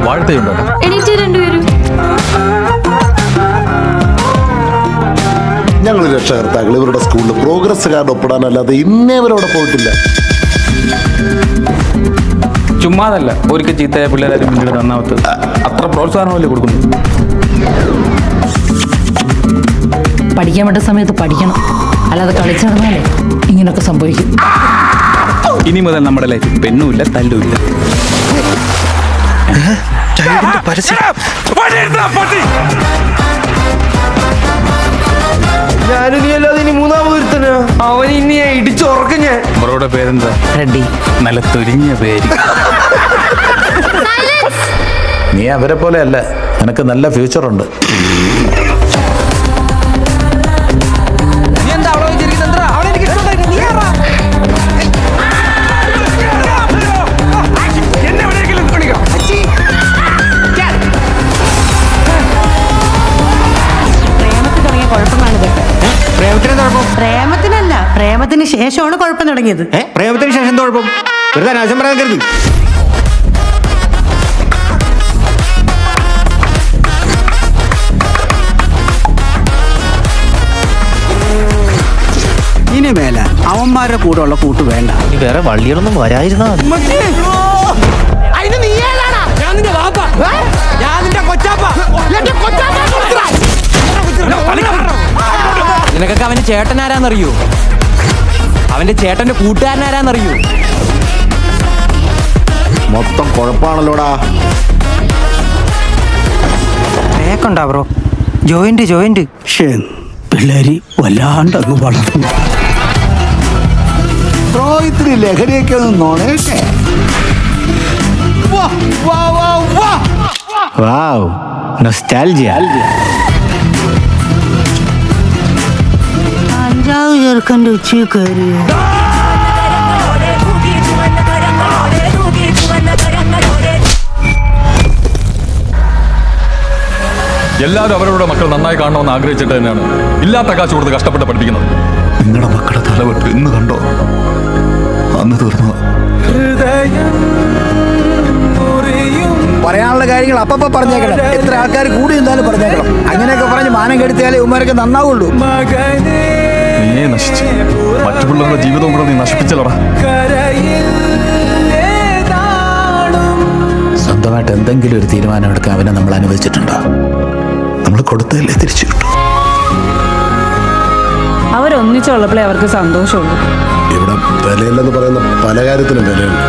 വാഴത്തയുണ്ടോ? എണീറ്റ് രണ്ടുപേരും. ഞങ്ങൾ രക്ഷകർത്താക്കൾ ഇവരുടെ സ്കൂളിൽ പ്രോഗ്രസ് കാർഡ് ഒപ്പിടാനല്ലാതെ ഇന്നേവരവിടെ പോയിട്ടില്ല. ചുമ്മാതല്ല ഒരിക്കൽ ചീത്തയായ പിള്ളേരും പിന്നീട് നന്നാവത്ത്. അത്ര പ്രോത്സാഹനമല്ലേ കൊടുക്കുന്നു. പഠിക്കാൻ പറ്റുന്ന സമയത്ത് പഠിക്കണം, അല്ലാതെ കളിച്ചിടന്നാലേ ഇങ്ങനൊക്കെ സംഭവിക്കും. ഇനി മുതൽ നമ്മുടെ ലൈഫ് പെണ്ണുമില്ല തല്ലുമില്ല. ഞാനും നീ അല്ലാതെ ഇനി മൂന്നാമത് ഒരുത്തനാ. അവൻ ഇനി ഇടിച്ചുറക്കം ഞാൻ. അവരുടെ പേരെന്താ? റെഡി. നല്ല തൊരിഞ്ഞ പേര്. നീ അവരെ പോലെ അല്ല, നിനക്ക് നല്ല ഫ്യൂച്ചറുണ്ട്. പ്രേമത്തിനല്ല, പ്രേമത്തിന് ശേഷമാണ് കുഴപ്പം തുടങ്ങിയത്. പ്രേമത്തിന് ശേഷം എന്താ കുഴപ്പം? വെറുതെ അനാവശ്യം പറയാൻ കരുതി. ഇനി മേല അവന്മാരുടെ കൂടെ ഉള്ള കൂട്ട് വേണ്ട. വേറെ വള്ളികളൊന്നും വരായിരുന്നാ. നിനക്കൊക്കെ അവന്റെ ചേട്ടൻ ആരാന്നറിയോ? അവന്റെ ചേട്ടന്റെ കൂട്ടുകാരനാരാന്നറിയോ? മൊത്തം കുഴപ്പമാണല്ലോടാ. കേക്കണ്ടാ ബ്രോ? ജോയിന്റ് പിള്ളേരി വല്ലാണ്ട് അങ്ങ് വളർന്നു. ഇത്തിരി ലഹരിയൊക്കെ ഒന്ന് നോണേട്ടെ. വാവ്, നൊസ്റ്റാൾജിയ. അഞ്ചാവ് ചെറുക്കൻ്റെ ഉച്ചയിൽ കയറി. എല്ലാവരും അവരുടെ മക്കൾ നന്നായി കാണണമെന്ന് ആഗ്രഹിച്ചിട്ട് തന്നെയാണ് ഇല്ലാത്ത കാശ് കൊടുത്ത് കഷ്ടപ്പെട്ട് പഠിപ്പിക്കുന്നത്. നിങ്ങളുടെ മക്കളുടെ തലവെട്ട് ഇന്ന് കണ്ടോ? അന്ന് തീർന്നു. പറയാനുള്ള കാര്യങ്ങൾ അപ്പപ്പ പറഞ്ഞേക്കണം. എത്ര ആൾക്കാർ കൂടി നിന്നാലും പറഞ്ഞേക്കണം. അങ്ങനെയൊക്കെ പറഞ്ഞ് മാനം കെടുത്തിയാലേ ഉമ്മാരൊക്കെ നന്നാവുള്ളൂ. നീയെ നശിച്ചു, മറ്റു പിള്ളേരുടെ ജീവിതവും കൂടെ നീ നശിപ്പിച്ചല്ലോടാ. സ്വന്തമായിട്ട് എന്തെങ്കിലും ഒരു തീരുമാനം എടുക്കാൻ അവനെ നമ്മൾ അനുവദിച്ചിട്ടുണ്ടോ? നമ്മൾ കൊടുത്തതല്ലേ തിരിച്ചു കിട്ടും. അവരൊന്നിച്ചുള്ളപ്പോഴേ അവർക്ക് സന്തോഷമുള്ളൂ. ഇവിടെ വിലയില്ലെന്ന് പറയുന്ന പല കാര്യത്തിനും വിലയുണ്ട്.